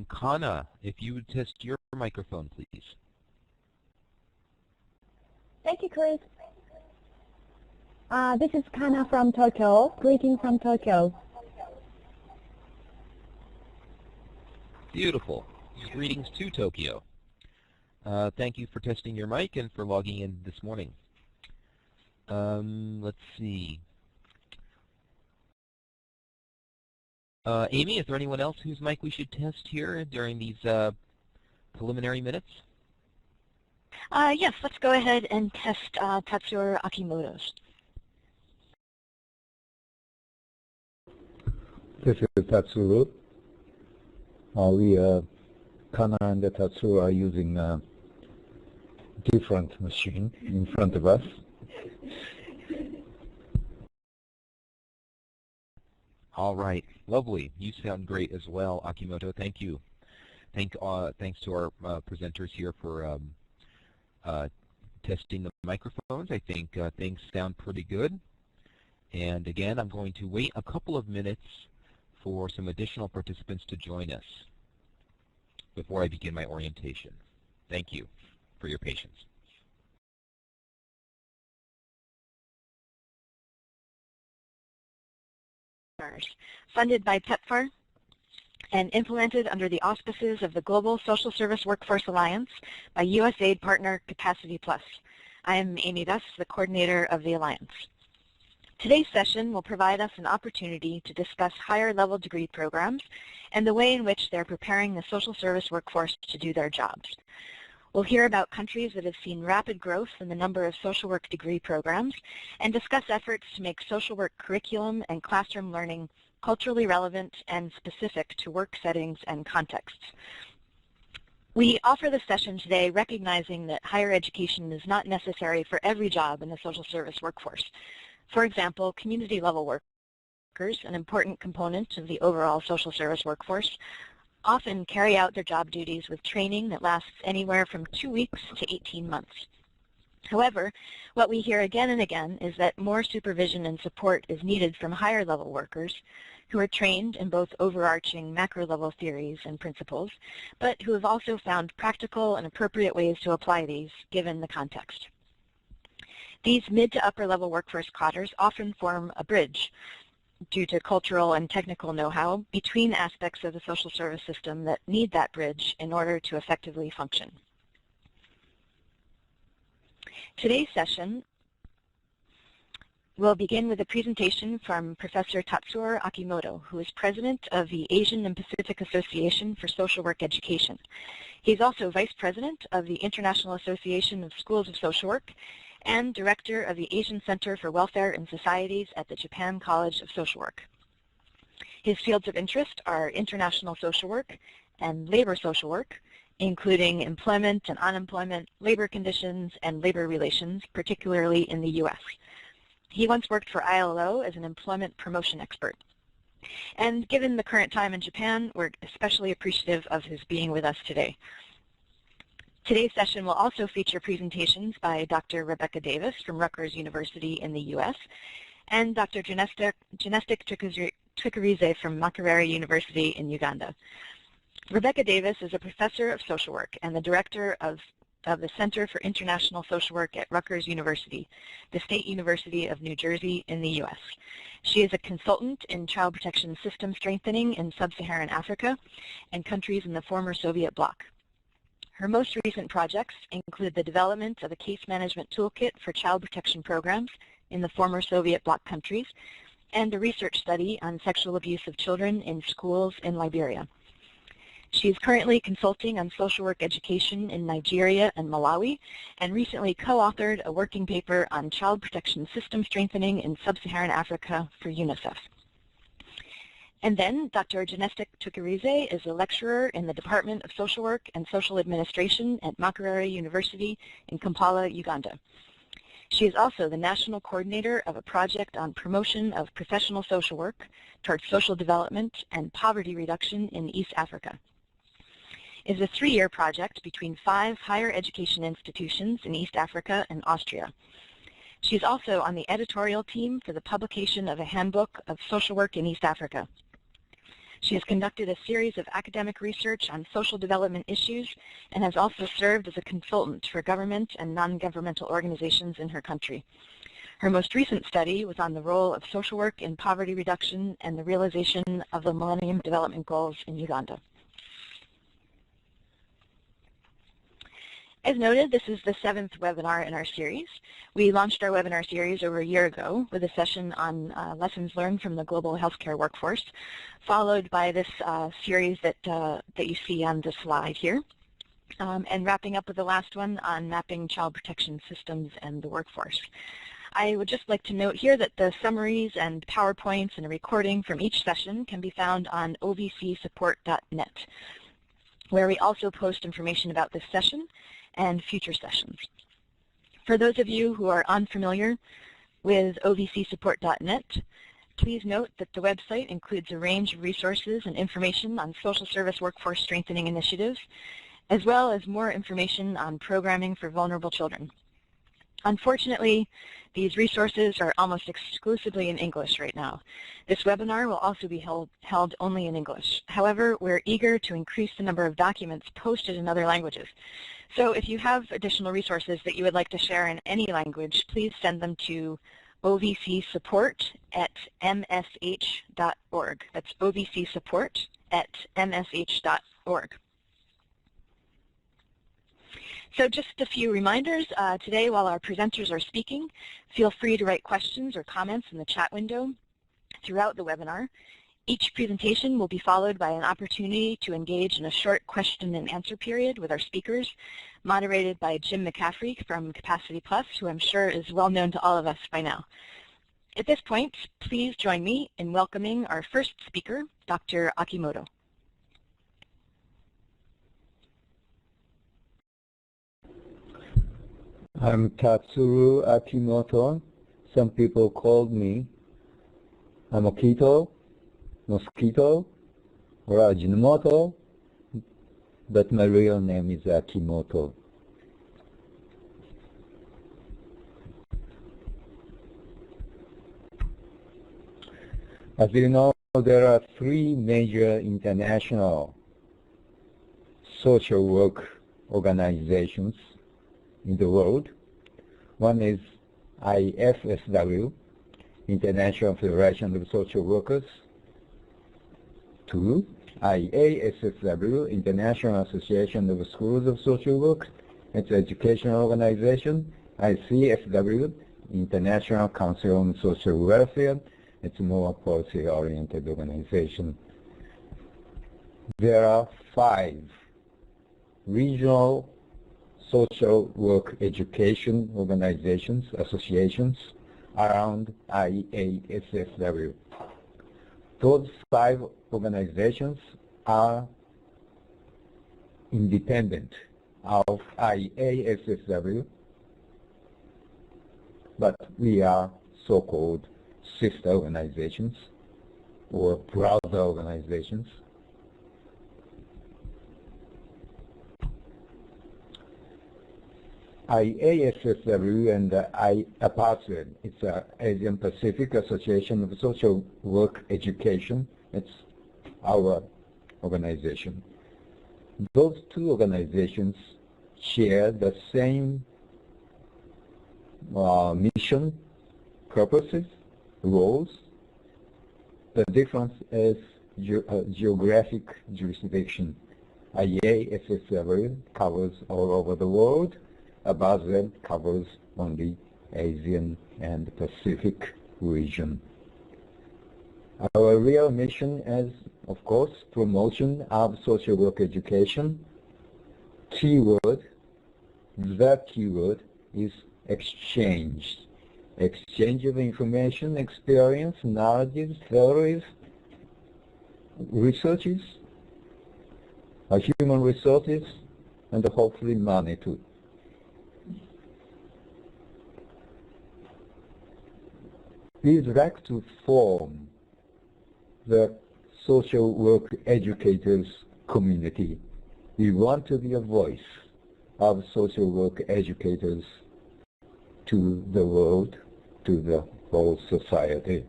Kana, if you would test your microphone, please. Thank you, Chris. This is Kana from Tokyo. Greetings from Tokyo. Beautiful. Greetings to Tokyo. Thank you for testing your mic and for logging in this morning. Let's see. Amy, is there anyone else whose mic we should test here during these preliminary minutes? Yes, let's go ahead and test Tatsuo Akimoto's. This is Tatsuo. Kana and Tatsuo are using a different machine in front of us. All right, lovely. You sound great as well, Akimoto. Thank you. Thanks to our presenters here for testing the microphones. I think things sound pretty good. And again, I'm going to wait a couple of minutes for some additional participants to join us before I begin my orientation. Thank you for your patience. Funded by PEPFAR and implemented under the auspices of the Global Social Service Workforce Alliance by USAID partner Capacity Plus. I am Amy Duss, the coordinator of the Alliance. Today's session will provide us an opportunity to discuss higher-level degree programs and the way in which they're preparing the social service workforce to do their jobs. We'll hear about countries that have seen rapid growth in the number of social work degree programs and discuss efforts to make social work curriculum and classroom learning culturally relevant and specific to work settings and contexts. We offer this session today recognizing that higher education is not necessary for every job in the social service workforce. For example, community-level workers, an important component of the overall social service workforce, often carry out their job duties with training that lasts anywhere from 2 weeks to 18 months. However, what we hear again and again is that more supervision and support is needed from higher-level workers who are trained in both overarching macro-level theories and principles, but who have also found practical and appropriate ways to apply these given the context. These mid to upper level workforce cadres often form a bridge due to cultural and technical know-how between aspects of the social service system that need that bridge in order to effectively function. Today's session will begin with a presentation from Professor Tatsuo Akimoto, who is president of the Asian and Pacific Association for Social Work Education. He's also vice president of the International Association of Schools of Social Work and director of the Asian Center for Welfare and Societies at the Japan College of Social Work. His fields of interest are international social work and labor social work, including employment and unemployment, labor conditions, and labor relations, particularly in the U.S. He once worked for ILO as an employment promotion expert. And given the current time in Japan, we're especially appreciative of his being with us today. Today's session will also feature presentations by Dr. Rebecca Davis from Rutgers University in the U.S. and Dr. Genestic Twikarize from Makerere University in Uganda. Rebecca Davis is a professor of social work and the director of the Center for International Social Work at Rutgers University, the State University of New Jersey in the U.S. She is a consultant in child protection system strengthening in sub-Saharan Africa and countries in the former Soviet bloc. Her most recent projects include the development of a case management toolkit for child protection programs in the former Soviet bloc countries and a research study on sexual abuse of children in schools in Liberia. She is currently consulting on social work education in Nigeria and Malawi and recently co-authored a working paper on child protection system strengthening in sub-Saharan Africa for UNICEF. And then Dr. Genestic Twikarize is a lecturer in the Department of Social Work and Social Administration at Makerere University in Kampala, Uganda. She is also the national coordinator of a project on promotion of professional social work towards social development and poverty reduction in East Africa. It is a 3-year project between 5 higher education institutions in East Africa and Austria. She is also on the editorial team for the publication of a handbook of social work in East Africa. She has conducted a series of academic research on social development issues and has also served as a consultant for government and non-governmental organizations in her country. Her most recent study was on the role of social work in poverty reduction and the realization of the Millennium Development Goals in Uganda. As noted, this is the 7th webinar in our series. We launched our webinar series over a year ago with a session on lessons learned from the global healthcare workforce, followed by this series that you see on the slide here, and wrapping up with the last one on mapping child protection systems and the workforce. I would just like to note here that the summaries and PowerPoints and a recording from each session can be found on ovcsupport.net, where we also post information about this session and future sessions. For those of you who are unfamiliar with ovcsupport.net, please note that the website includes a range of resources and information on social service workforce strengthening initiatives, as well as more information on programming for vulnerable children. Unfortunately, these resources are almost exclusively in English right now. This webinar will also be held only in English. However, we're eager to increase the number of documents posted in other languages. So if you have additional resources that you would like to share in any language, please send them to ovcsupport@msh.org. That's ovcsupport@msh.org. So just a few reminders. Today, while our presenters are speaking, feel free to write questions or comments in the chat window throughout the webinar. Each presentation will be followed by an opportunity to engage in a short question and answer period with our speakers, moderated by Jim McCaffrey from Capacity Plus, who I'm sure is well known to all of us by now. At this point, please join me in welcoming our first speaker, Dr. Akimoto. I'm Tatsuru Akimoto. Some people called me Amokito, Mosquito, or Ajinomoto, but my real name is Akimoto. As you know, there are 3 major international social work organizations in the world. One is IFSW, International Federation of Social Workers. 2, IASSW, International Association of Schools of Social Work. It's an educational organization. ICSW, International Council on Social Welfare. It's a more policy-oriented organization. There are 5 regional social work education organizations, associations around IASSW. Those 5 organizations are independent of IASSW, but we are so-called sister organizations or brother organizations. IASSW and APASWE, it's an Asian Pacific Association of Social Work Education. It's our organization. Those 2 organizations share the same mission, purposes, roles. The difference is geographic jurisdiction. IASSW covers all over the world. APASWE covers only Asian and Pacific region. Our real mission is, of course, promotion of social work education. The keyword is exchange. Exchange of information, experience, knowledge, theories, researches, human resources, and hopefully money too. We would like to form the social work educators community. We want to be a voice of social work educators to the world, to the whole society.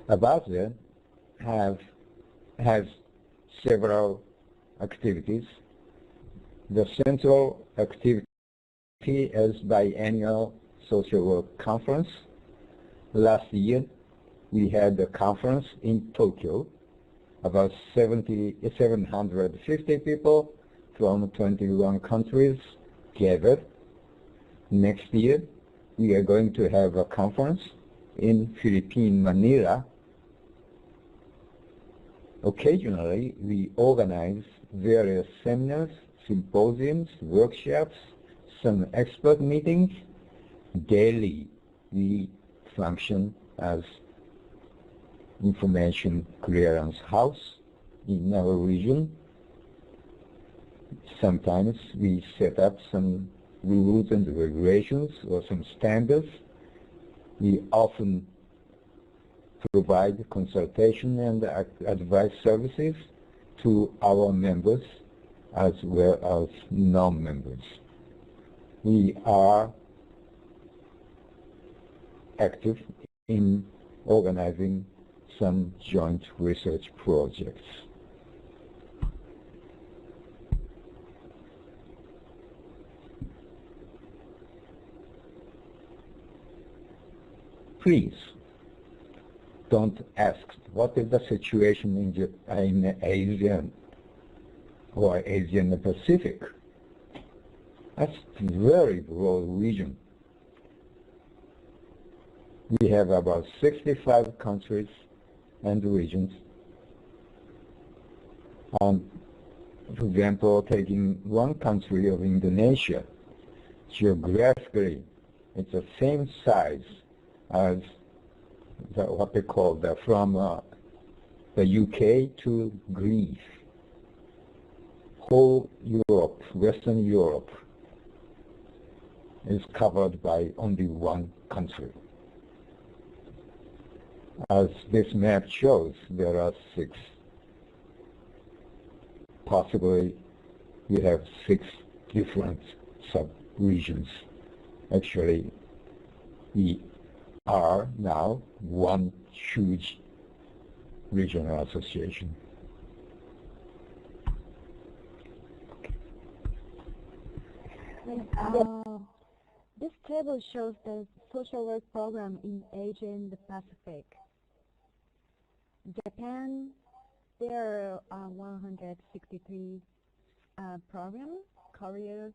APASWE has several activities. The central activity is biennial social work conference. Last year, we had a conference in Tokyo. About 750 people from 21 countries gathered. Next year, we are going to have a conference in Philippines, Manila. Occasionally, we organize various seminars, symposiums, workshops, some expert meetings. Daily, we function as information clearance house in our region. Sometimes we set up some rules and regulations or some standards. We often provide consultation and advice services to our members as well as non-members. We are active in organizing some joint research projects. Please don't ask what is the situation in Asian or Asian Pacific. That's a very broad region. We have about 65 countries and regions. For example, taking one country of Indonesia, geographically, it's the same size as what they call from the UK to Greece. Whole Europe, Western Europe, is covered by only one country. As this map shows, there are 6. Possibly we have 6 different sub-regions. Actually, we are now one huge regional association. This table shows the social work program in Asia and the Pacific. Japan, there are 163 programs, Korea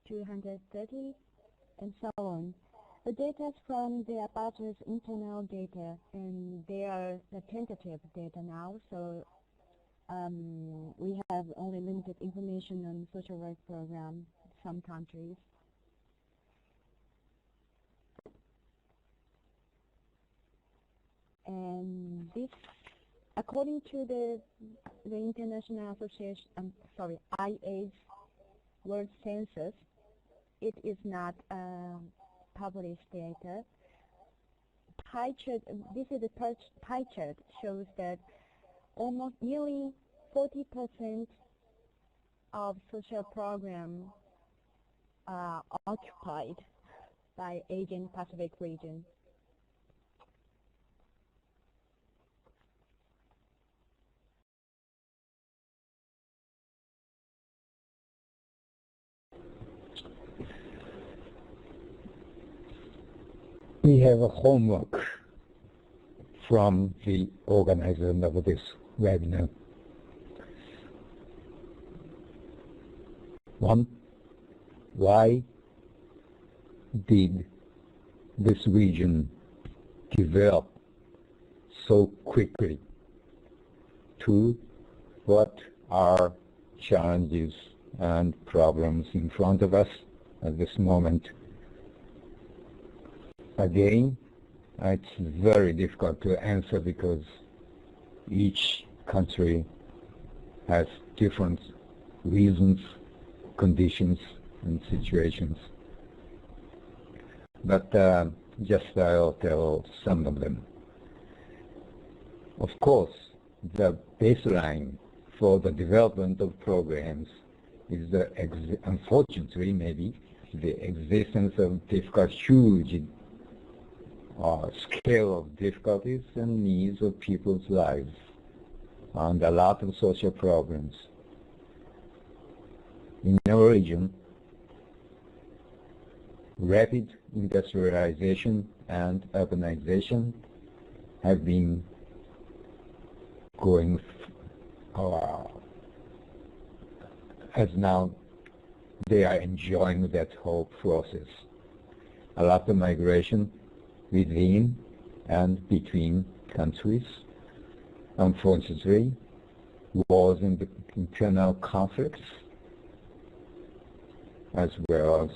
230, and so on. The data is from the APASWE's internal data, and they are the tentative data now, so we have only limited information on social work program in some countries. And this, according to the International Association, IA's World Census, it is not published data. Pie chart, this is a pie chart, shows that almost nearly 40% of social programs are occupied by Asian Pacific region. We have a homework from the organizer of this webinar. 1, why did this region develop so quickly? 2, what are challenges and problems in front of us at this moment? Again, it's very difficult to answer because each country has different reasons, conditions, and situations. But just I'll tell some of them. Of course, the baseline for the development of programs is unfortunately maybe the existence of difficult, huge scale of difficulties and needs of people's lives and a lot of social problems. In our region, rapid industrialization and urbanization have been going as now they are enjoying that whole process. A lot of migration within and between countries. Unfortunately, wars and internal conflicts, as well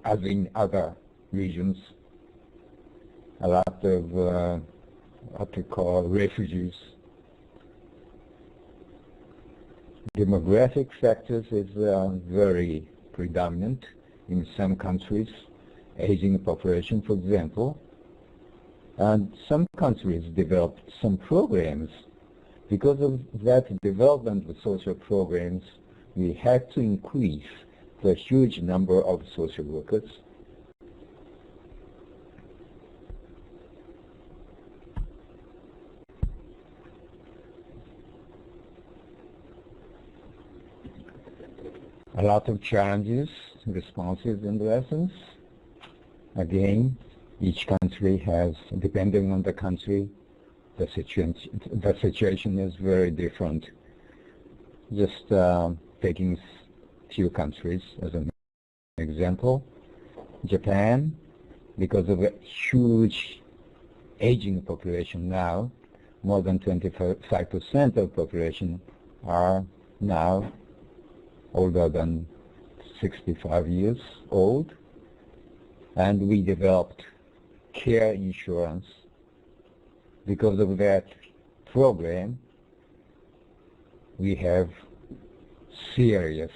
as in other regions, a lot of what we call refugees. Demographic factors is very predominant in some countries, aging population, for example, and some countries developed some programs. Because of that development of social programs, we had to increase the huge number of social workers. A lot of challenges, responses, and lessons. Again, each country has, depending on the country, the situation is very different. Just taking few countries as an example. Japan, because of a huge aging population now, more than 25% of population are now older than 65 years old, and we developed care insurance. Because of that program, we have serious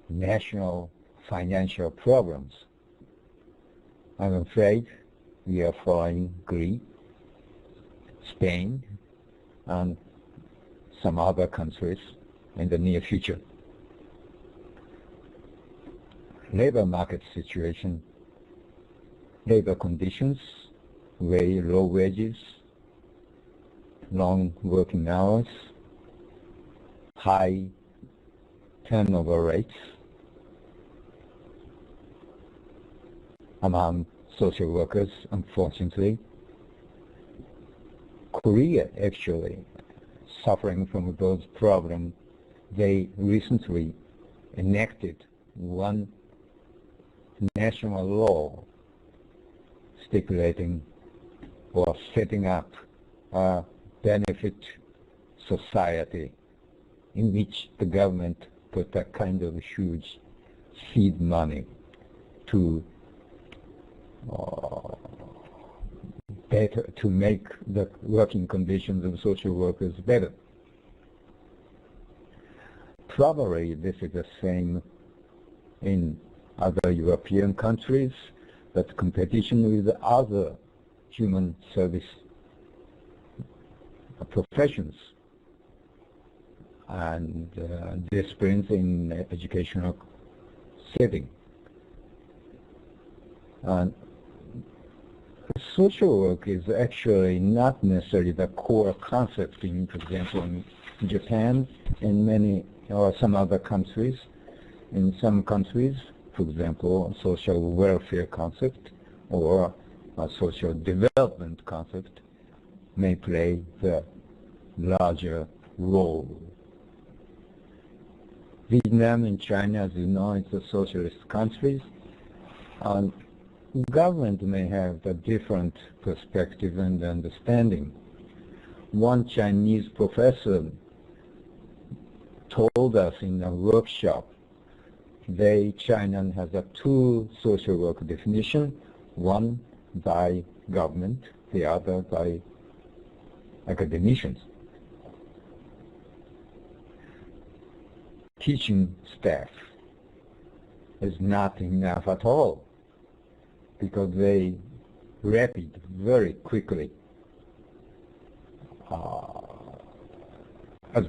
national financial problems. I'm afraid we are following Greece, Spain, and some other countries in the near future. Labor market situation, labor conditions, very low wages, long working hours, high turnover rates among social workers, unfortunately. Korea actually suffering from those problems. They recently enacted one national law stipulating or setting up a benefit society in which the government put a kind of huge seed money to make the working conditions of social workers better. Probably this is the same in other European countries, but competition with other human service professions and disciplines in educational setting. And social work is actually not necessarily the core concept in, for example, in Japan and many or some other countries. In some countries, for example, a social welfare concept or a social development concept may play the larger role. Vietnam and China, as you know, it's a socialist countries, and government may have a different perspective and understanding. One Chinese professor told us in a workshop, China has a two social work definition, one by government, the other by academicians. Teaching staff is not enough at all because they very quickly as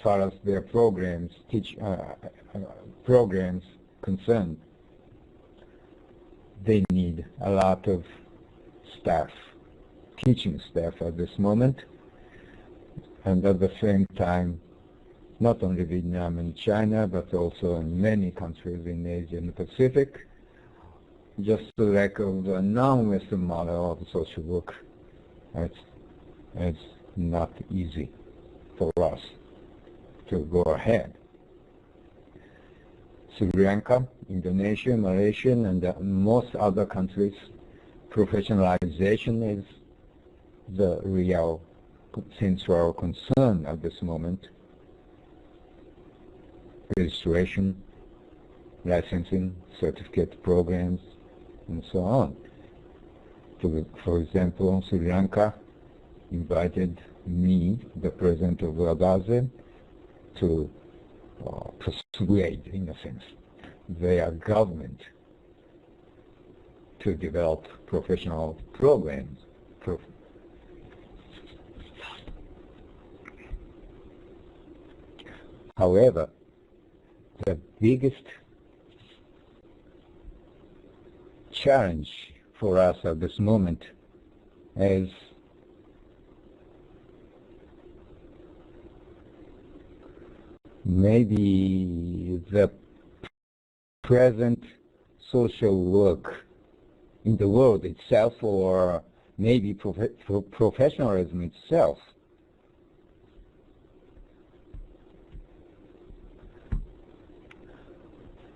far as their programs concerned. they need a lot of staff, teaching staff at this moment. And at the same time, not only Vietnam and China, but also in many countries in Asia and the Pacific, just the lack of a non-Western model of social work. It's not easy for us to go ahead. Sri Lanka, Indonesia, Malaysia, and most other countries, professionalization is the real central concern at this moment. Registration, licensing, certificate programs, and so on. For example, Sri Lanka invited me, the president of APASWE, to persuade, in a sense, their government to develop professional programs. However, the biggest challenge for us at this moment is maybe the present social work in the world itself, or maybe professionalism itself.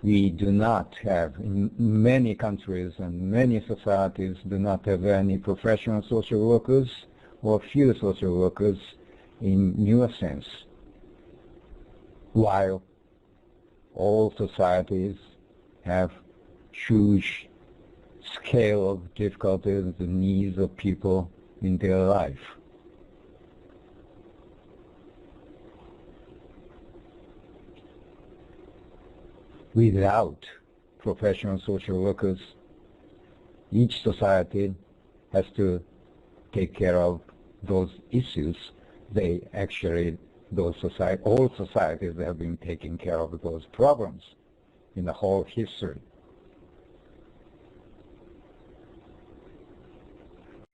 We do not have, in many countries and many societies, do not have any professional social workers or few social workers in newer sense, while all societies have huge scale of difficulties, the needs of people in their life. Without professional social workers, each society has to take care of those issues. All societies have been taking care of those problems in the whole history.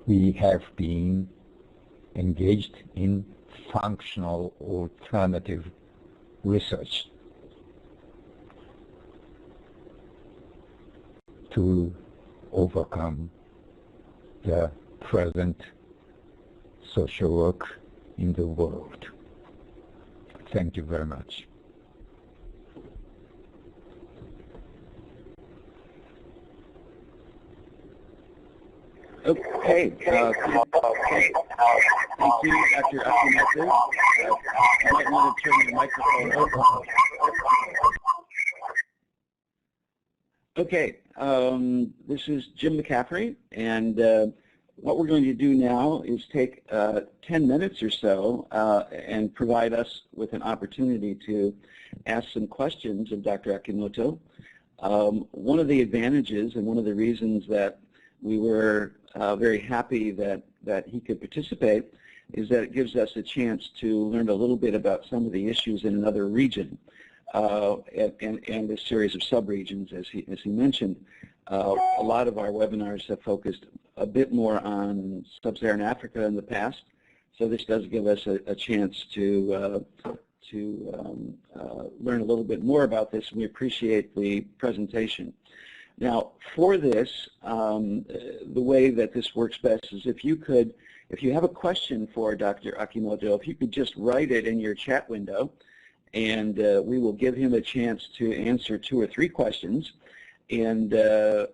We have been engaged in functional alternative research to overcome the present social work in the world. Thank you very much. Okay. Thank you, Dr. Akimoto. You might want to turn your microphone on. Okay. This is Jim McCaffrey, and what we're going to do now is take 10 minutes or so and provide us with an opportunity to ask some questions of Dr. Akimoto. One of the advantages and one of the reasons that we were very happy that he could participate is that it gives us a chance to learn a little bit about some of the issues in another region and a series of subregions, as he mentioned. A lot of our webinars have focused a bit more on sub-Saharan Africa in the past, so this does give us a chance to learn a little bit more about this, and we appreciate the presentation. Now, for this, the way that this works best is if you have a question for Dr. Akimoto, if you could just write it in your chat window, and we will give him a chance to answer 2 or 3 questions, and then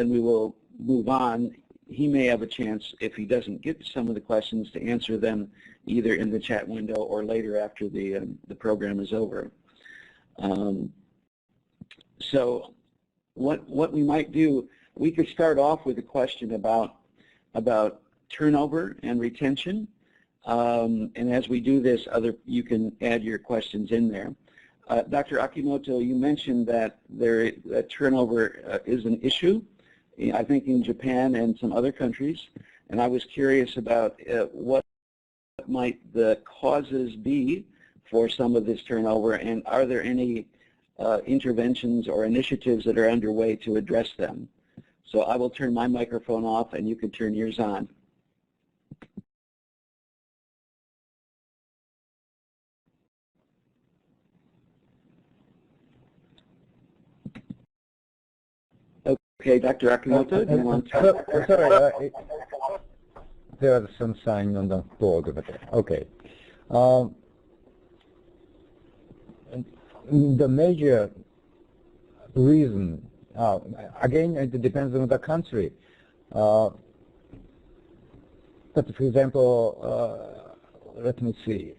we will move on. He may have a chance, if he doesn't get to some of the questions, to answer them either in the chat window or later after the program is over. So what we might do, we could start off with a question about turnover and retention. And as we do this, you can add your questions in there. Dr. Akimoto, you mentioned that that turnover is an issue, I think in Japan and some other countries, and I was curious about what might the causes be for some of this turnover, and are there any interventions or initiatives that are underway to address them. So I will turn my microphone off and you can turn yours on. Okay, Dr. Akimoto, do you want to? Sorry, there was some sign on the board over there. Okay. The major reason, again, it depends on the country. But for example, let me see.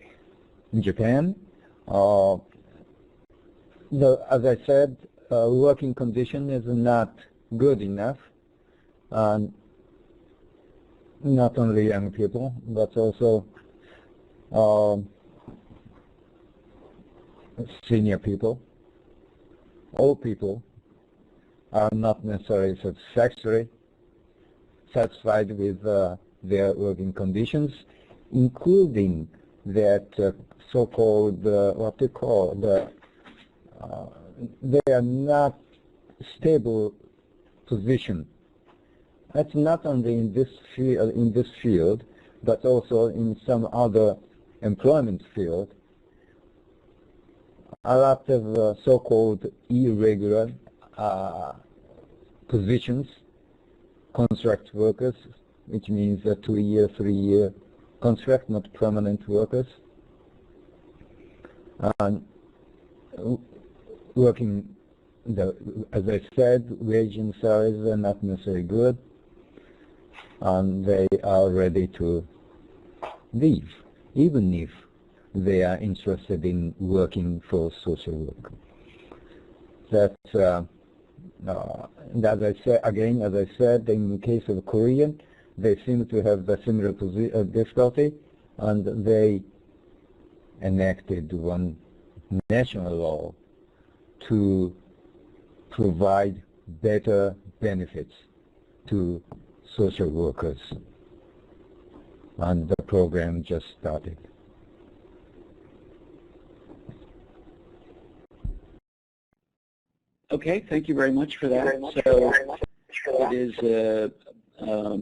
In Japan, as I said, working condition is not good enough. And not only young people, but also senior people, old people are not necessarily satisfied with their working conditions, including that so-called, what they call, they are not stable position. That's not only in this field, but also in some other employment field. A lot of so-called irregular positions, contract workers, which means a 2-year, 3-year contract, not permanent workers, and working, as I said, wage and salaries are not necessarily good, and they are ready to leave, even if they are interested in working for social work. That's, as I said, again, as I said, in the case of Korea, they seem to have the similar difficulty, and they enacted one national law to provide better benefits to social workers, and the program just started. Okay, thank you very much for that. So it is,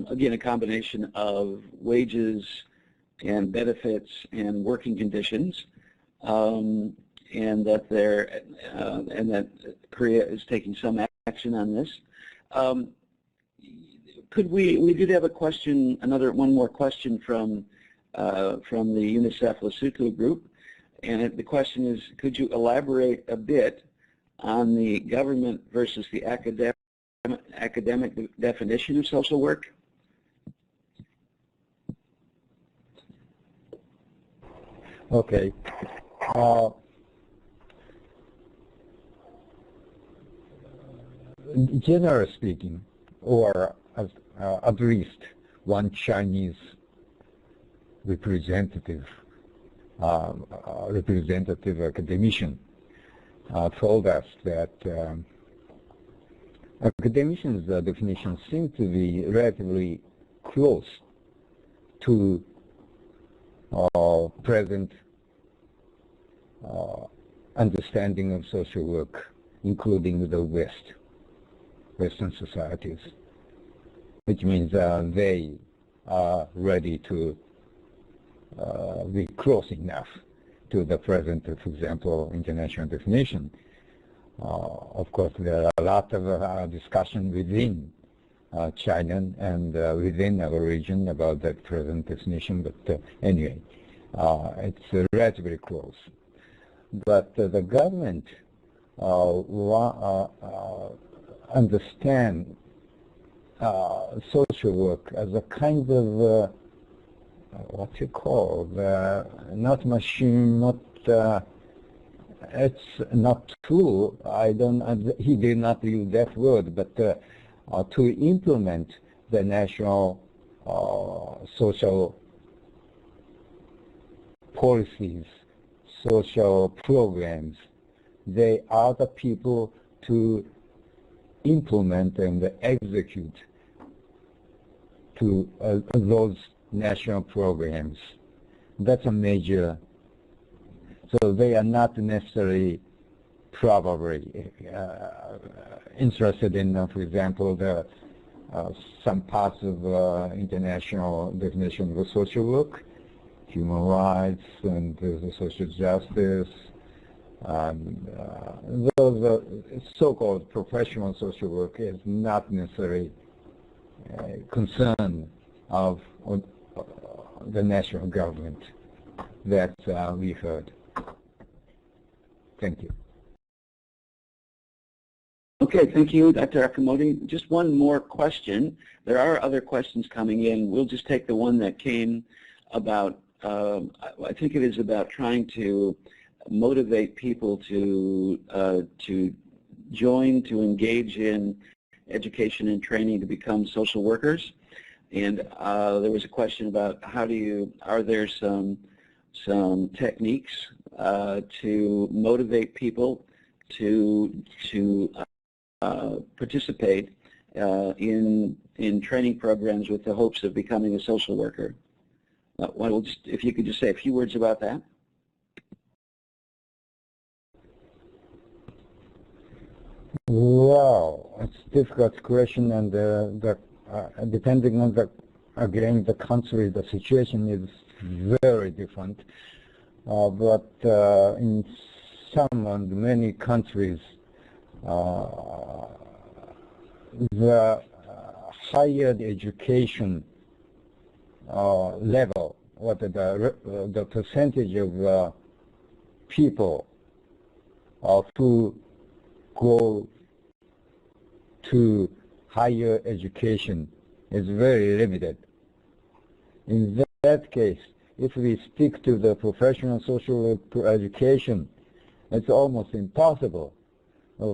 again, a combination of wages and benefits and working conditions, and that Korea is taking some action on this. We did have a question, one more question from the UNICEF Lesotho group, and the question is, could you elaborate a bit on the government versus the academic definition of social work? Okay. Generally speaking, or at least one Chinese representative academician told us that academicians' definitions seem to be relatively close to present understanding of social work, including the Western societies, which means they are ready to be close enough to the present, for example, international definition. Of course, there are a lot of discussion within China and within our region about that present definition, but anyway, it's relatively close. But the government understand social work as a kind of what you call not machine, not it's not tool. He did not use that word, but to implement the national social policies, social programs. They are the people to implement and execute to those national programs. That's a major. So they are not necessarily probably interested in, for example, the some parts of international definition of social work, human rights and the social justice. Those so-called professional social work is not necessarily concern of the national government that we heard. Thank you. Okay, thank you, Dr. Akimoto. Just one more question. There are other questions coming in. We'll just take the one that came about, I think it is about trying to motivate people to join, to engage in education and training to become social workers. And there was a question about are there some techniques to motivate people to participate in training programs with the hopes of becoming a social worker. If you could just say a few words about that. Wow, it's a difficult question, and depending on the country, the situation is very different. But in some and many countries, the higher education level, what the percentage of people who go to higher education is very limited. In that case, if we stick to the professional social work education, it's almost impossible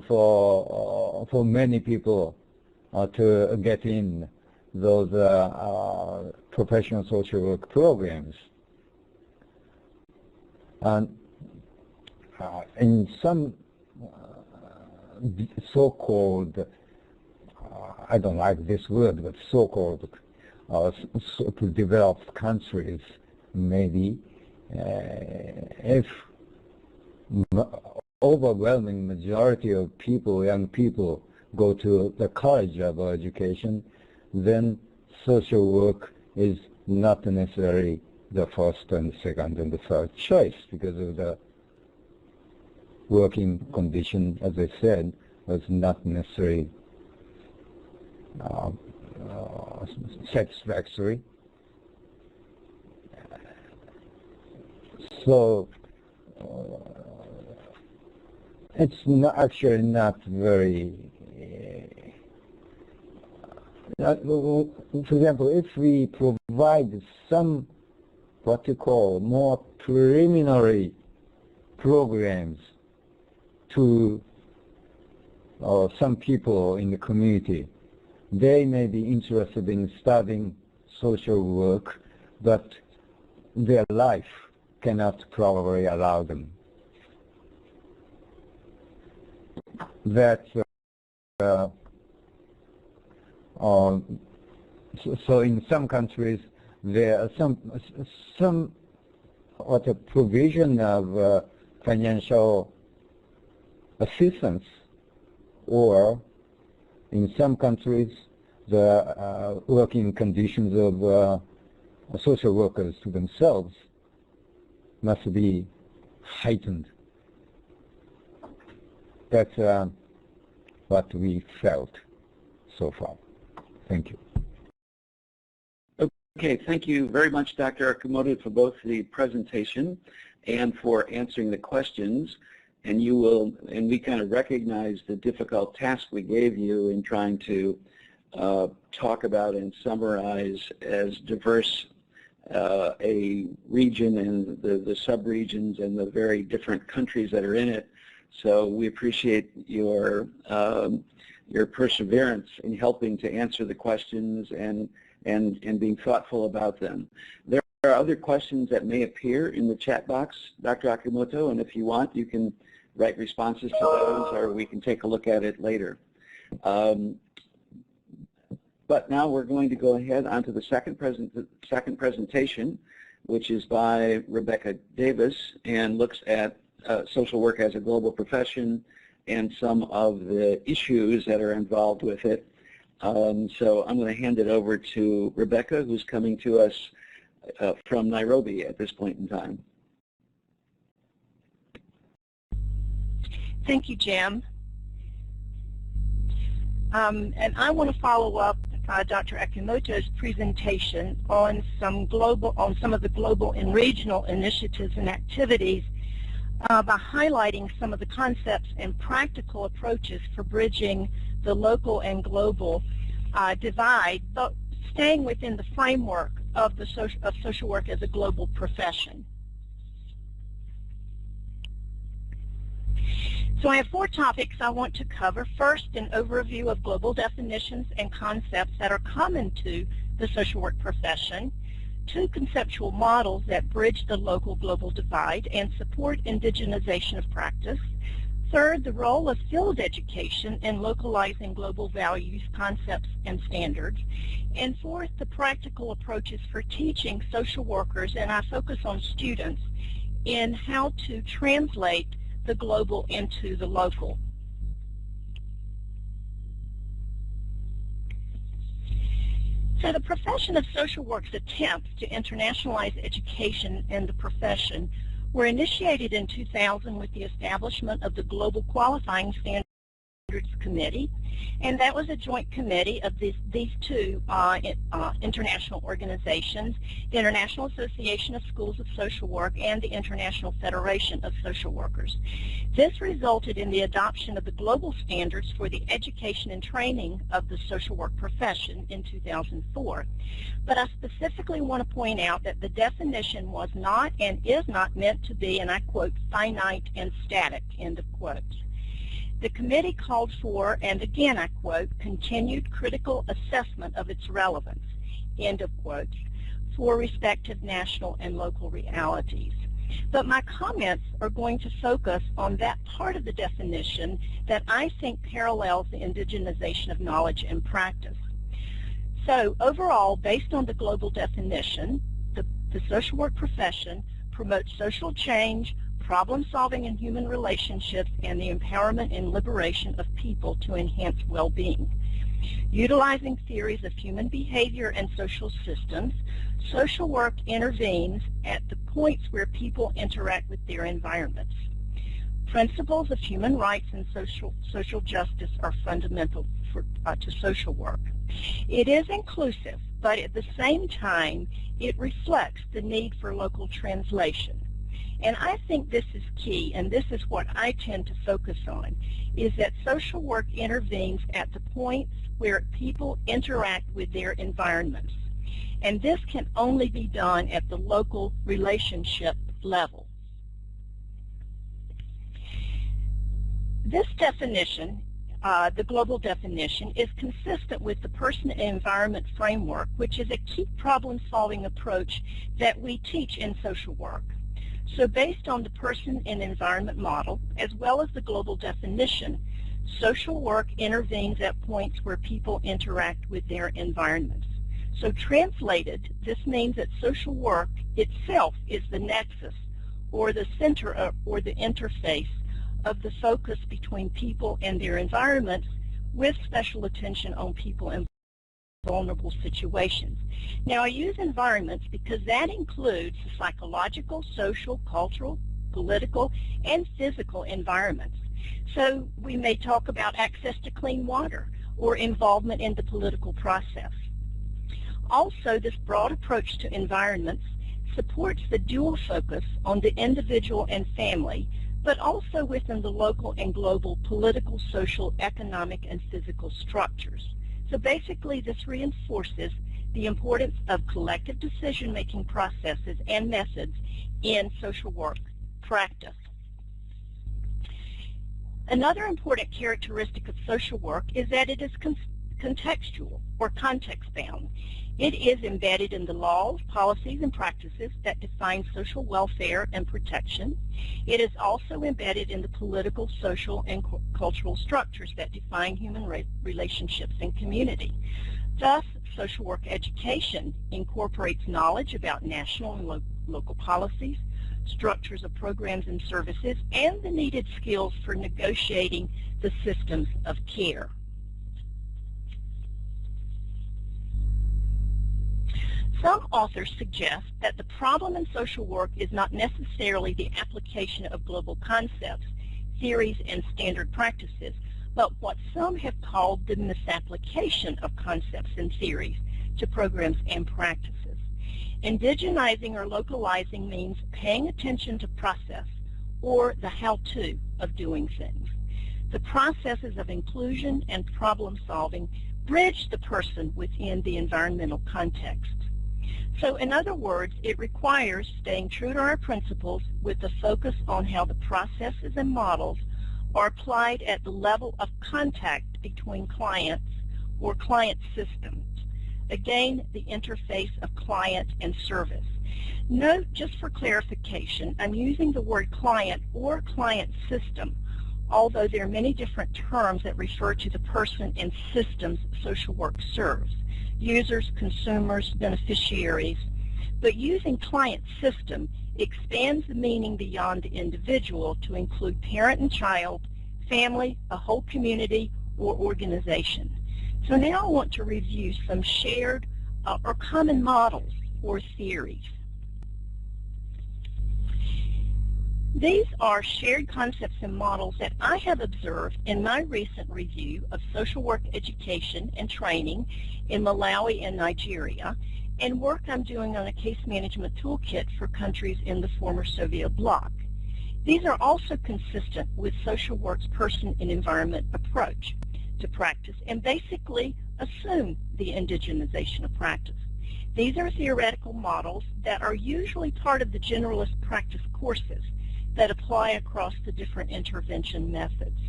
for many people to get in those professional social work programs. And in some so-called, I don't like this word, but so-called developed countries, maybe, if overwhelming majority of people, young people, go to the college level education, then social work is not necessarily the first and second and the third choice because of the working condition, as I said, was not necessarily satisfactory. So it's actually not very, for example, if we provide some what you call more preliminary programs to some people in the community, they may be interested in studying social work, but their life cannot probably allow them. That so in some countries there are some what a provision of financial assistance, or in some countries the working conditions of social workers to themselves must be heightened. That's what we felt so far. Thank you. Okay, thank you very much, Dr. Akimoto, for both the presentation and for answering the questions. And we kind of recognize the difficult task we gave you in trying to talk about and summarize as diverse a region and the sub-regions and the very different countries that are in it. So we appreciate your perseverance in helping to answer the questions and being thoughtful about them. There are other questions that may appear in the chat box, Dr. Akimoto, and if you want, you can write responses to those, or we can take a look at it later. But now we're going to go ahead onto the second presentation, which is by Rebecca Davis, and looks at social work as a global profession and some of the issues that are involved with it. So I'm going to hand it over to Rebecca, who's coming to us from Nairobi at this point in time. Thank you, Jim. And I want to follow up Dr. Akimoto's presentation on some of the global and regional initiatives and activities by highlighting some of the concepts and practical approaches for bridging the local and global divide, but staying within the framework of social work as a global profession. So I have 4 topics I want to cover. First, an overview of global definitions and concepts that are common to the social work profession. 2 conceptual models that bridge the local-global divide and support indigenization of practice. Third, the role of field education in localizing global values, concepts, and standards. And fourth, the practical approaches for teaching social workers, and I focus on students, in how to translate the global into the local. So the profession of social work's attempts to internationalize education and the profession were initiated in 2000 with the establishment of the Global Qualifying Standards Committee, and that was a joint committee of these 2 international organizations, the International Association of Schools of Social Work and the International Federation of Social Workers. This resulted in the adoption of the global standards for the education and training of the social work profession in 2004. But I specifically want to point out that the definition was not and is not meant to be, and I quote, finite and static, end of quote. The committee called for, and again I quote, continued critical assessment of its relevance, end of quote, for respective national and local realities. But my comments are going to focus on that part of the definition that I think parallels the indigenization of knowledge and practice. So overall, based on the global definition, the social work profession promotes social change, problem-solving in human relationships, and the empowerment and liberation of people to enhance well-being. Utilizing theories of human behavior and social systems, social work intervenes at the points where people interact with their environments. Principles of human rights and social justice are fundamental to social work. It is inclusive, but at the same time, it reflects the need for local translation. And I think this is key, and this is what I tend to focus on, is that social work intervenes at the points where people interact with their environments. And this can only be done at the local relationship level. This definition, the global definition, is consistent with the person and environment framework, which is a key problem-solving approach that we teach in social work. So based on the person and environment model, as well as the global definition, social work intervenes at points where people interact with their environments. So translated, this means that social work itself is the nexus, or the center, or the interface of the focus between people and their environments, with special attention on people in vulnerable situations. Now I use environments because that includes the psychological, social, cultural, political, and physical environments. So we may talk about access to clean water or involvement in the political process. Also, this broad approach to environments supports the dual focus on the individual and family, but also within the local and global political, social, economic, and physical structures. So basically, this reinforces the importance of collective decision-making processes and methods in social work practice. Another important characteristic of social work is that it is contextual or context-bound. It is embedded in the laws, policies, and practices that define social welfare and protection. It is also embedded in the political, social, and cultural structures that define human relationships and community. Thus, social work education incorporates knowledge about national and local policies, structures of programs and services, and the needed skills for negotiating the systems of care. Some authors suggest that the problem in social work is not necessarily the application of global concepts, theories, and standard practices, but what some have called the misapplication of concepts and theories to programs and practices. Indigenizing or localizing means paying attention to process, or the how-to of doing things. The processes of inclusion and problem-solving bridge the person within the environmental context. So in other words, it requires staying true to our principles with a focus on how the processes and models are applied at the level of contact between clients or client systems. Again, the interface of client and service. Note, just for clarification, I'm using the word client or client system, although there are many different terms that refer to the person and systems social work serves. Users, consumers, beneficiaries, but using client system expands the meaning beyond the individual to include parent and child, family, a whole community, or organization. So now I want to review some shared or common models or theories. These are shared concepts and models that I have observed in my recent review of social work education and training in Malawi and Nigeria, and work I'm doing on a case management toolkit for countries in the former Soviet bloc. These are also consistent with social work's person and environment approach to practice and basically assume the indigenization of practice. These are theoretical models that are usually part of the generalist practice courses that apply across the different intervention methods.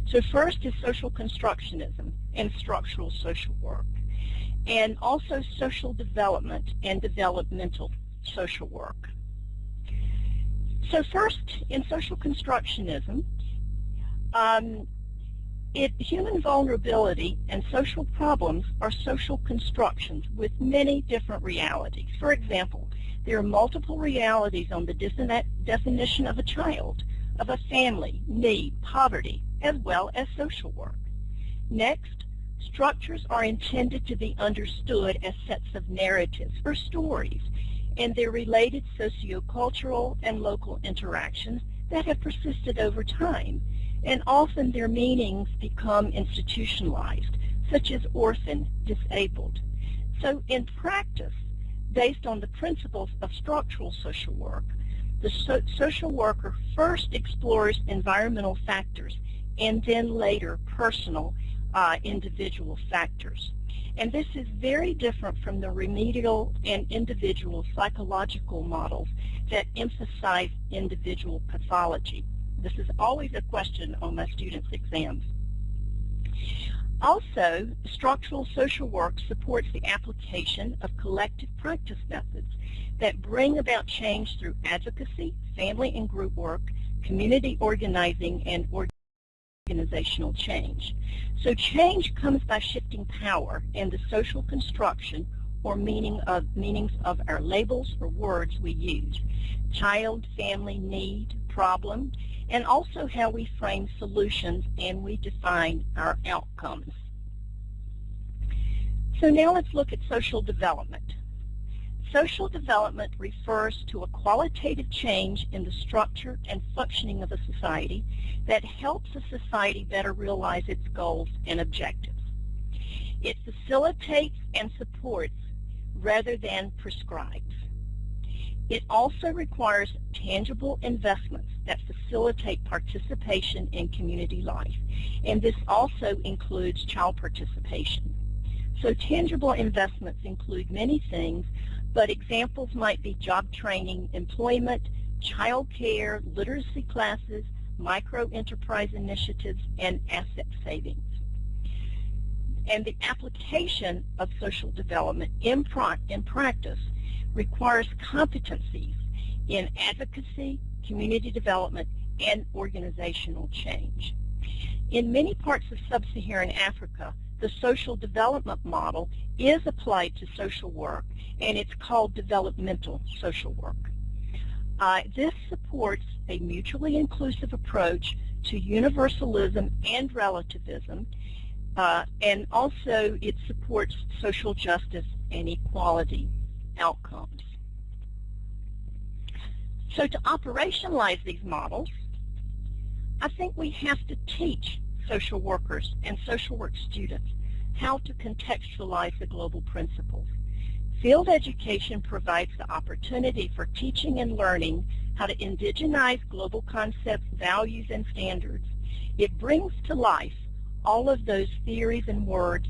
So first is social constructionism and structural social work, and also social development and developmental social work. So first, in social constructionism, human vulnerability and social problems are social constructions with many different realities. For example, there are multiple realities on the definition of a child, of a family, need, poverty, as well as social work. Next, structures are intended to be understood as sets of narratives or stories and their related socio-cultural and local interactions that have persisted over time, and often their meanings become institutionalized, such as orphan, disabled. So in practice, based on the principles of structural social work, the social worker first explores environmental factors and then later personal individual factors. And this is very different from the remedial and individual psychological models that emphasize individual pathology. This is always a question on my students' exams. Also, structural social work supports the application of collective practice methods that bring about change through advocacy, family and group work, community organizing, and organizational change. So change comes by shifting power and the social construction or meanings of our labels or words we use: child, family, need, problem, and also how we frame solutions and we define our outcomes. So now let's look at social development. Social development refers to a qualitative change in the structure and functioning of a society that helps a society better realize its goals and objectives. It facilitates and supports rather than prescribes. It also requires tangible investments that facilitate participation in community life, and this also includes child participation. So tangible investments include many things, but examples might be job training, employment, child care, literacy classes, micro-enterprise initiatives, and asset savings. And the application of social development in practice requires competencies in advocacy, community development, and organizational change. In many parts of sub-Saharan Africa, the social development model is applied to social work, and it's called developmental social work. This supports a mutually inclusive approach to universalism and relativism, and also it supports social justice and equality outcomes. So to operationalize these models, I think we have to teach social workers and social work students how to contextualize the global principles. Field education provides the opportunity for teaching and learning how to indigenize global concepts, values, and standards. It brings to life all of those theories and words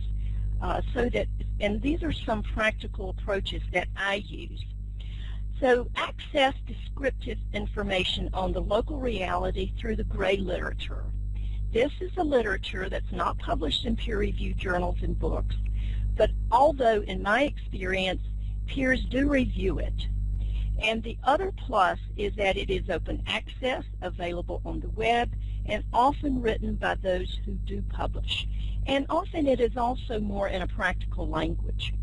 and these are some practical approaches that I use. So access descriptive information on the local reality through the gray literature. This is the literature that's not published in peer-reviewed journals and books, but although in my experience, peers do review it. And the other plus is that it is open access, available on the web, and often written by those who do publish. And often it is also more in a practical language.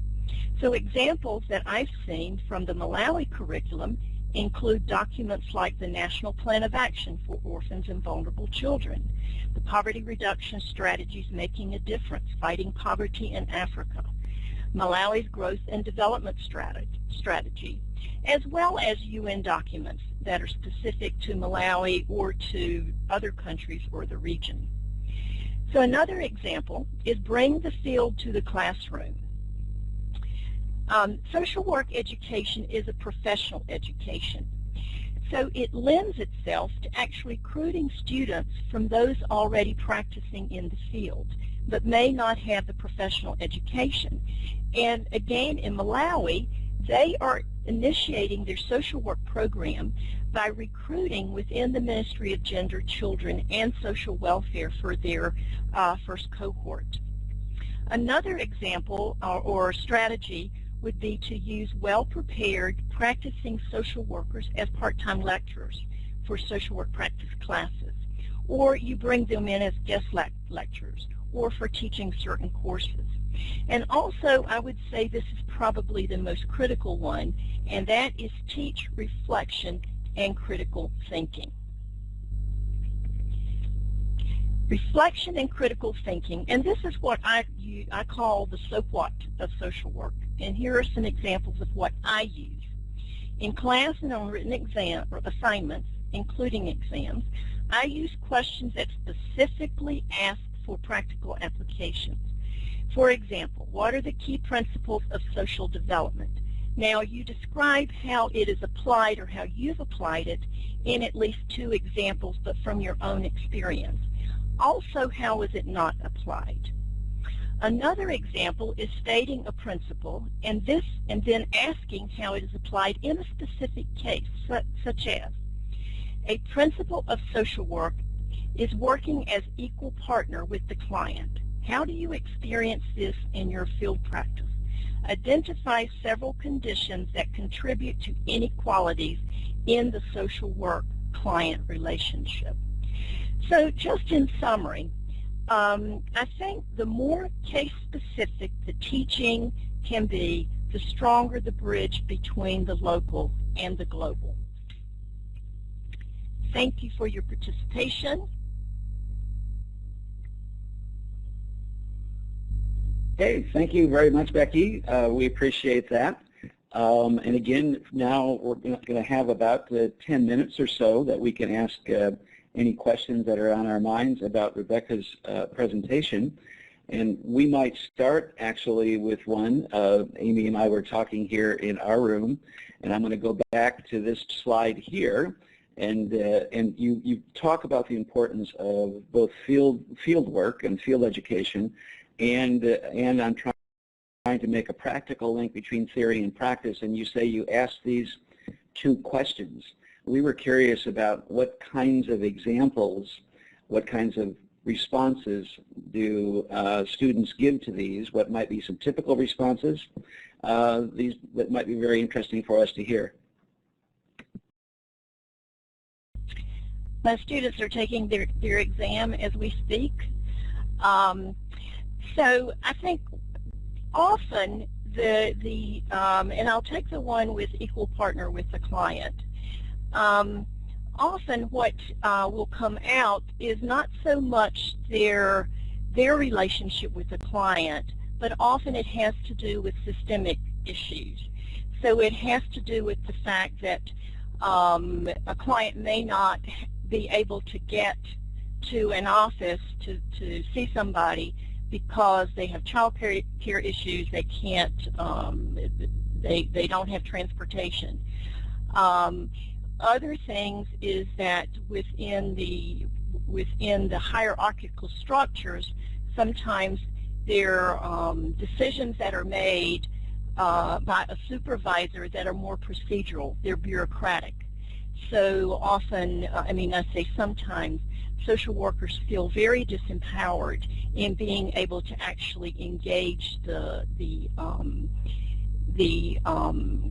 So examples that I've seen from the Malawi curriculum include documents like the National Plan of Action for Orphans and Vulnerable Children, the Poverty Reduction Strategies Making a Difference, Fighting Poverty in Africa, Malawi's Growth and Development Strategy, as well as UN documents that are specific to Malawi or to other countries or the region. So another example is bring the field to the classroom. Social work education is a professional education. So it lends itself to actually recruiting students from those already practicing in the field, but may not have the professional education. And again, in Malawi, they are initiating their social work program by recruiting within the Ministry of Gender, Children, and Social Welfare for their first cohort. Another example or strategy would be to use well-prepared practicing social workers as part-time lecturers for social work practice classes, or you bring them in as guest lecturers or for teaching certain courses. And also, I would say this is probably the most critical one, and that is teach reflection and critical thinking. Reflection and critical thinking, and this is what I call the so what of social work. And here are some examples of what I use. In class and on written exam or assignments, including exams, I use questions that specifically ask for practical applications. For example, what are the key principles of social development? Now, you describe how it is applied or how you've applied it in at least 2 examples, but from your own experience. Also, how is it not applied? Another example is stating a principle and then asking how it is applied in a specific case, such as a principle of social work is working as equal partner with the client. How do you experience this in your field practice? Identify several conditions that contribute to inequalities in the social work client relationship. So just in summary, I think the more case-specific the teaching can be, the stronger the bridge between the local and the global. Thank you for your participation. Okay, thank you very much, Becky. We appreciate that. And again, now we're going to have about 10 minutes or so that we can ask any questions that are on our minds about Rebecca's presentation. And we might start actually with one. Amy and I were talking here in our room, and I'm going to go back to this slide here. And you talk about the importance of both field work and field education, and I'm trying to make a practical link between theory and practice, and you say you ask these 2 questions. We were curious about what kinds of examples, what kinds of responses do students give to these, what might be some typical responses, these that might be very interesting for us to hear. My students are taking their exam as we speak. So I think often and I'll take the one with equal partner with the client. often what will come out is not so much their relationship with the client, but often it has to do with systemic issues. So it has to do with the fact that a client may not be able to get to an office to see somebody because they have child care issues, they can't, they don't have transportation. Other things is that within the hierarchical structures, sometimes there are decisions that are made by a supervisor that are more procedural, they're bureaucratic. So often, I say sometimes, social workers feel very disempowered in being able to actually engage the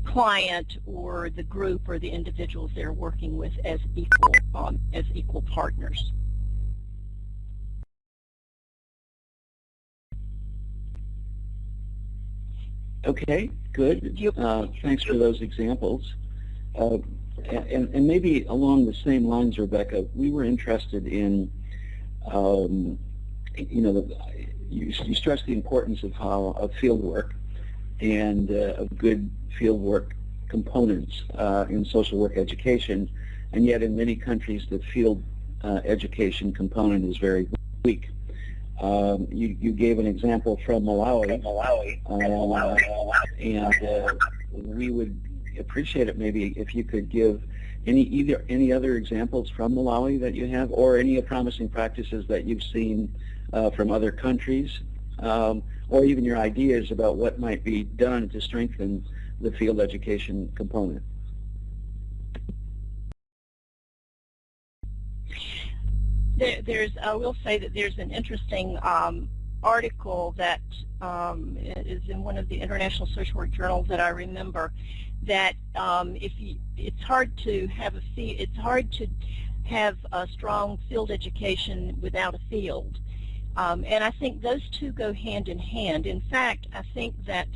client or the group or the individuals they're working with as equal partners. Okay, good. Thanks for those examples. And maybe along the same lines, Rebecca, we were interested in, you stressed the importance of field work and of good field work components in social work education, and yet in many countries the field education component is very weak. You gave an example from Malawi, and we would appreciate it maybe if you could give any other examples from Malawi that you have, or any promising practices that you've seen from other countries, or even your ideas about what might be done to strengthen the field education component. I will say that there's an interesting article that is in one of the International Social Work journals that I remember, that it's hard to have a strong field education without a field, and I think those two go hand in hand. In fact, I think that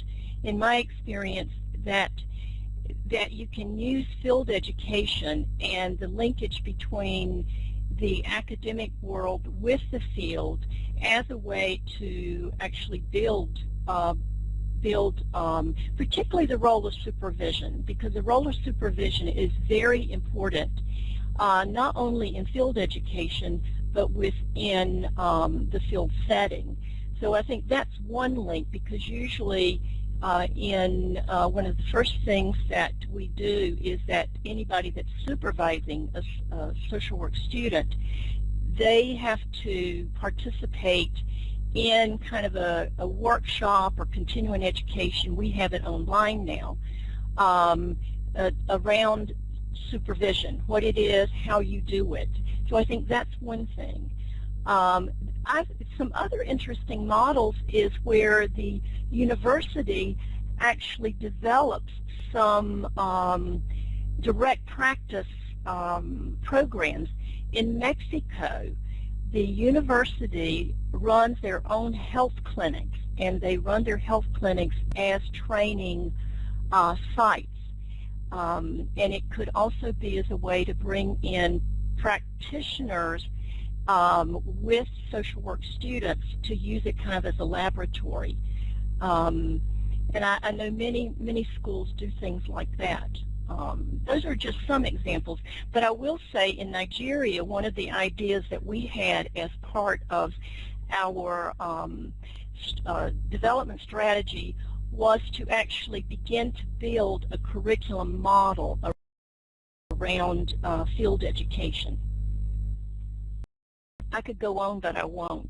in my experience that you can use field education and the linkage between the academic world with the field as a way to actually build particularly the role of supervision, because the role of supervision is very important, not only in field education, but within the field setting. So I think that's one link, because usually one of the first things that we do is that anybody that's supervising a social work student, they have to participate in kind of a workshop or continuing education. We have it online now, around supervision, what it is, how you do it. So I think that's one thing. Some other interesting models is where the university actually develops some direct practice programs. In Mexico, the university runs their own health clinics, and they run their health clinics as training sites. And it could also be as a way to bring in practitioners with social work students to use it kind of as a laboratory. And I know many schools do things like that. Those are just some examples. But I will say in Nigeria, one of the ideas that we had as part of our development strategy was to actually begin to build a curriculum model around field education. I could go on, but I won't.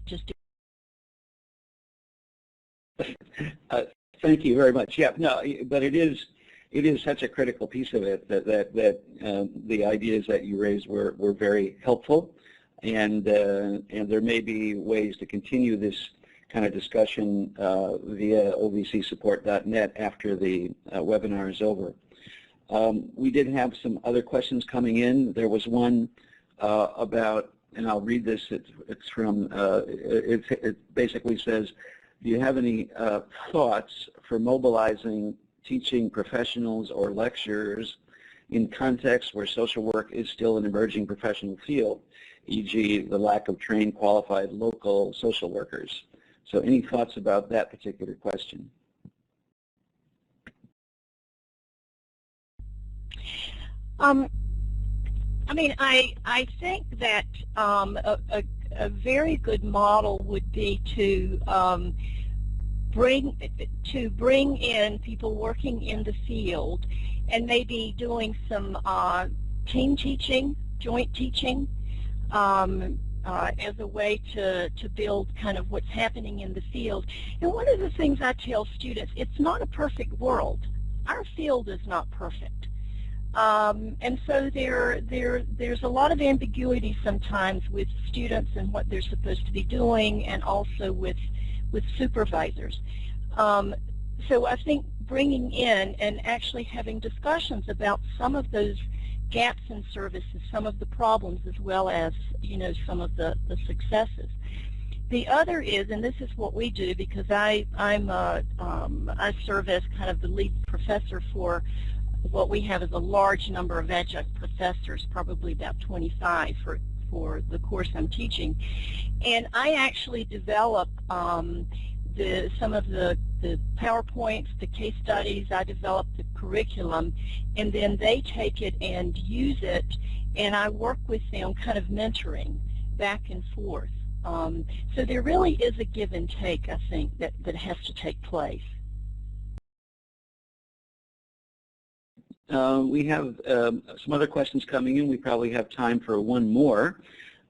Thank you very much. Yeah, no, but it is such a critical piece of it that the ideas that you raised were very helpful, and there may be ways to continue this kind of discussion via ovcsupport.net after the webinar is over. We did have some other questions coming in. There was one about, and I'll read this. It's from. It basically says, do you have any thoughts for mobilizing teaching professionals or lecturers in contexts where social work is still an emerging professional field, e.g. the lack of trained, qualified local social workers. So any thoughts about that particular question? I mean, I think that a very good model would be to bring in people working in the field and maybe doing some team teaching, joint teaching, as a way to build kind of what's happening in the field. And one of the things I tell students, it's not a perfect world. Our field is not perfect. And so there's a lot of ambiguity sometimes with students and what they're supposed to be doing, and also with supervisors. So I think bringing in and actually having discussions about some of those gaps in services, some of the problems, as well as, you know, some of the successes. The other is, and this is what we do, because I serve as kind of the lead professor for what we have is a large number of adjunct professors, probably about 25 for the course I'm teaching. And I actually develop some of the PowerPoints, the case studies. I develop the curriculum, and then they take it and use it, and I work with them kind of mentoring back and forth. So there really is a give and take, I think, that has to take place. We have some other questions coming in. We probably have time for one more.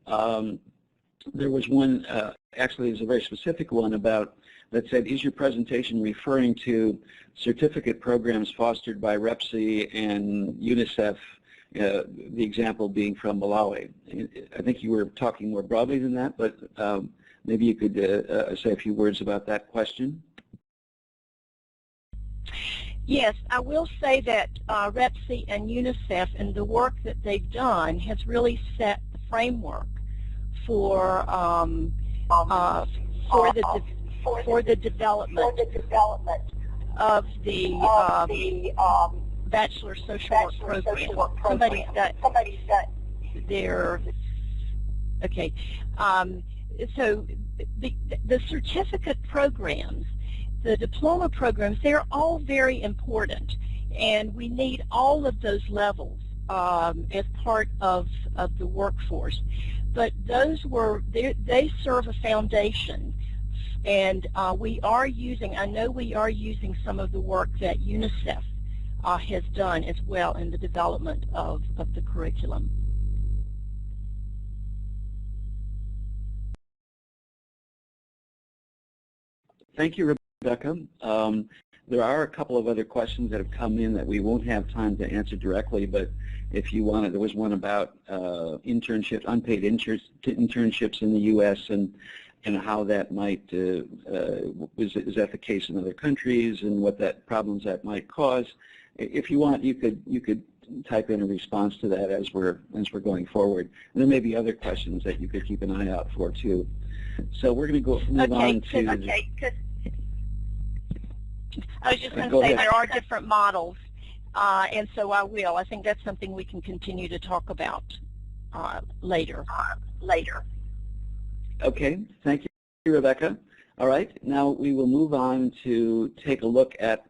There was one, actually it was a very specific one about, that said, is your presentation referring to certificate programs fostered by REPSI and UNICEF, the example being from Malawi? I think you were talking more broadly than that, but maybe you could say a few words about that question. Yes, I will say that REPSI and UNICEF and the work that they've done has really set the framework for the development of the Bachelor Social Work program. Somebody's got their, okay. So the certificate programs, the diploma programs, they're all very important, and we need all of those levels as part of the workforce. But those they serve a foundation, and we are using, I know we are using some of the work that UNICEF has done as well in the development of the curriculum. Thank you, Rebecca. There are a couple of other questions that have come in that we won't have time to answer directly, but if you wanted, there was one about internships, unpaid internships in the U.S. and how that might, is that the case in other countries, and what that problems that might cause. If you want, you could type in a response to that as we're going forward. And there may be other questions that you could keep an eye out for too. So we're going to move on to. I was just going to say there are different models, and so I will. I think that's something we can continue to talk about later. Okay, thank you, Rebecca. All right, now we will move on to take a look at